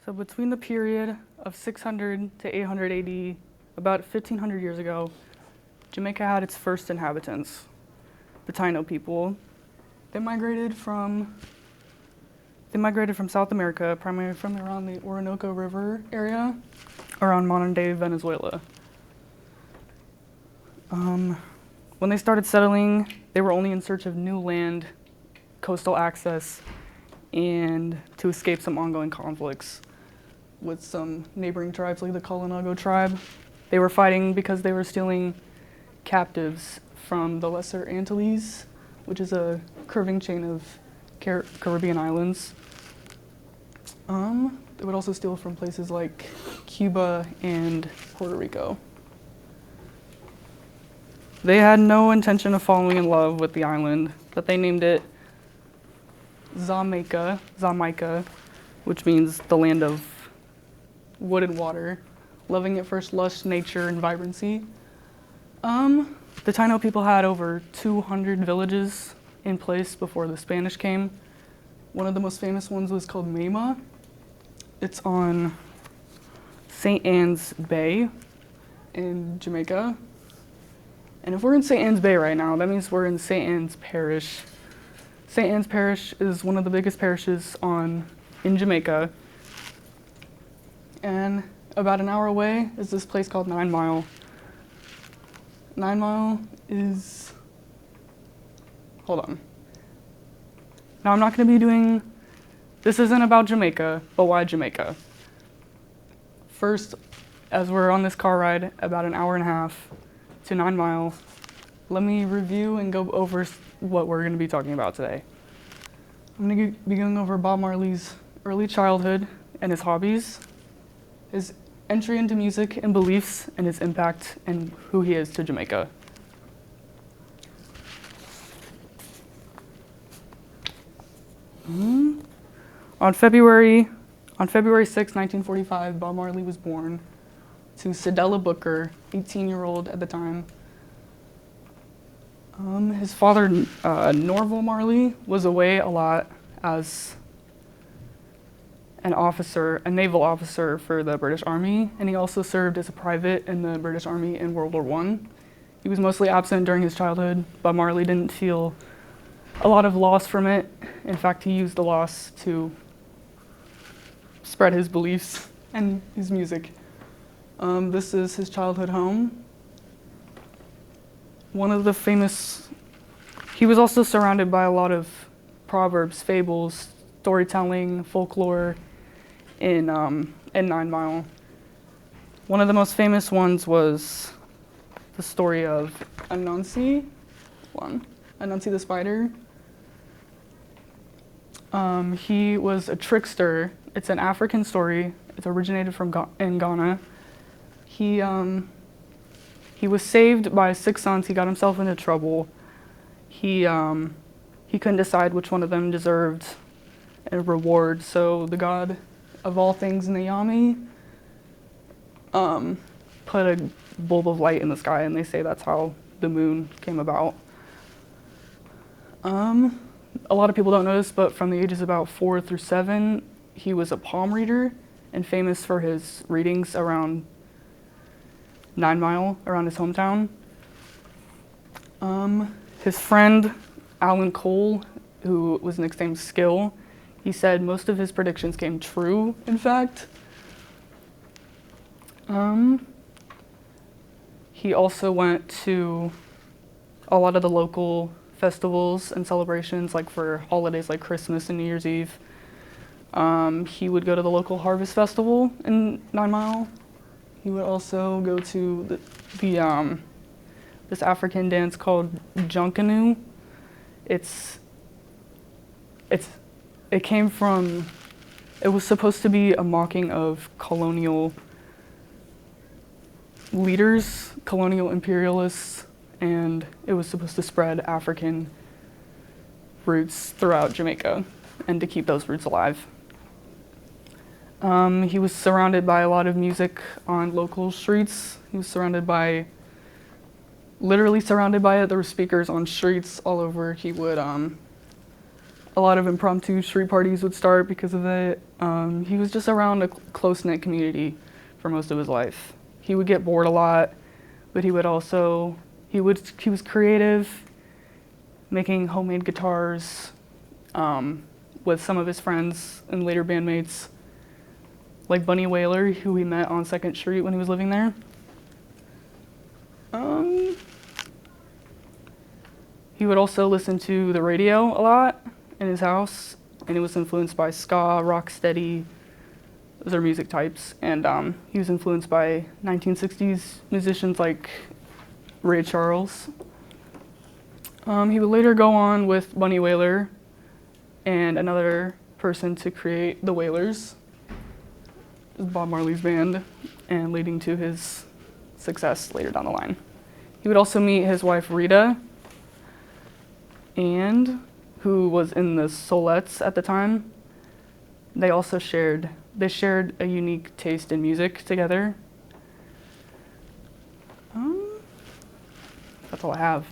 So between the period of 600 to 800 AD, about 1500 years ago, Jamaica had its first inhabitants, the Taino people. They migrated from South America, primarily from around the Orinoco River area, around modern-day Venezuela. When they started settling, they were only in search of new land, coastal access, and to escape some ongoing conflicts with some neighboring tribes like the Kalinago tribe. They were fighting because they were stealing captives from the Lesser Antilles, which is a curving chain of Caribbean islands. They would also steal from places like Cuba and Puerto Rico. They had no intention of falling in love with the island, but they named it Jamaica, which means the land of wood and water, loving it for its lush nature and vibrancy. The Taino people had over 200 villages in place before the Spanish came. One of the most famous ones was called Mema. It's on St. Anne's Bay in Jamaica. And if we're in St. Anne's Bay right now, that means we're in St. Anne's Parish. St. Anne's Parish is one of the biggest parishes in Jamaica. And about an hour away is this place called 9 Mile. 9 Mile is, hold on. Now I'm not gonna be doing, this isn't about Jamaica, but why Jamaica? First, as we're on this car ride, about an hour and a half to 9 Mile, let me review and go over what we're gonna be talking about today. I'm gonna be going over Bob Marley's early childhood and his hobbies, his entry into music and beliefs, and his impact and who he is to Jamaica. On February 6, 1945, Bob Marley was born to Cedella Booker, 18-year-old at the time. His father, Norval Marley, was away a lot as a naval officer for the British Army, and he also served as a private in the British Army in World War I. He was mostly absent during his childhood, but Marley didn't feel a lot of loss from it. In fact, he used the loss to spread his beliefs and his music. This is his childhood home. He was also surrounded by a lot of proverbs, fables, storytelling, folklore in 9 Mile. One of the most famous ones was the story of Anansi the spider. He was a trickster. It's an African story. It originated in Ghana. He was saved by 6 sons. He got himself into trouble. He couldn't decide which one of them deserved a reward, so the god of all things in the Yami put a bulb of light in the sky, and they say that's how the moon came about. A lot of people don't know this, but from the ages about 4 through 7, he was a palm reader and famous for his readings around 9 Mile, around his hometown. His friend, Alan Cole, who was nicknamed Skill, he said most of his predictions came true, in fact. He also went to a lot of the local festivals and celebrations, like for holidays like Christmas and New Year's Eve. He would go to the local harvest festival in 9 Mile. He would also go to this African dance called Junkanu. It was supposed to be a mocking of colonial leaders, colonial imperialists, and it was supposed to spread African roots throughout Jamaica and to keep those roots alive. He was surrounded by a lot of music on local streets. He was literally surrounded by it. There were speakers on streets all over. He would a lot of impromptu street parties would start because of it. He was just around a close-knit community for most of his life. He would get bored a lot, but he was creative, making homemade guitars with some of his friends and later bandmates, like Bunny Wailer, who he met on 2nd Street when he was living there. He would also listen to the radio a lot in his house, and it was influenced by ska, rocksteady, those are music types, and he was influenced by 1960s musicians like Ray Charles. He would later go on with Bunny Wailer and another person to create the Wailers, Bob Marley's band, and leading to his success later down the line. He would also meet his wife Rita, and who was in the Soulettes at the time. They shared a unique taste in music together. That's all I have.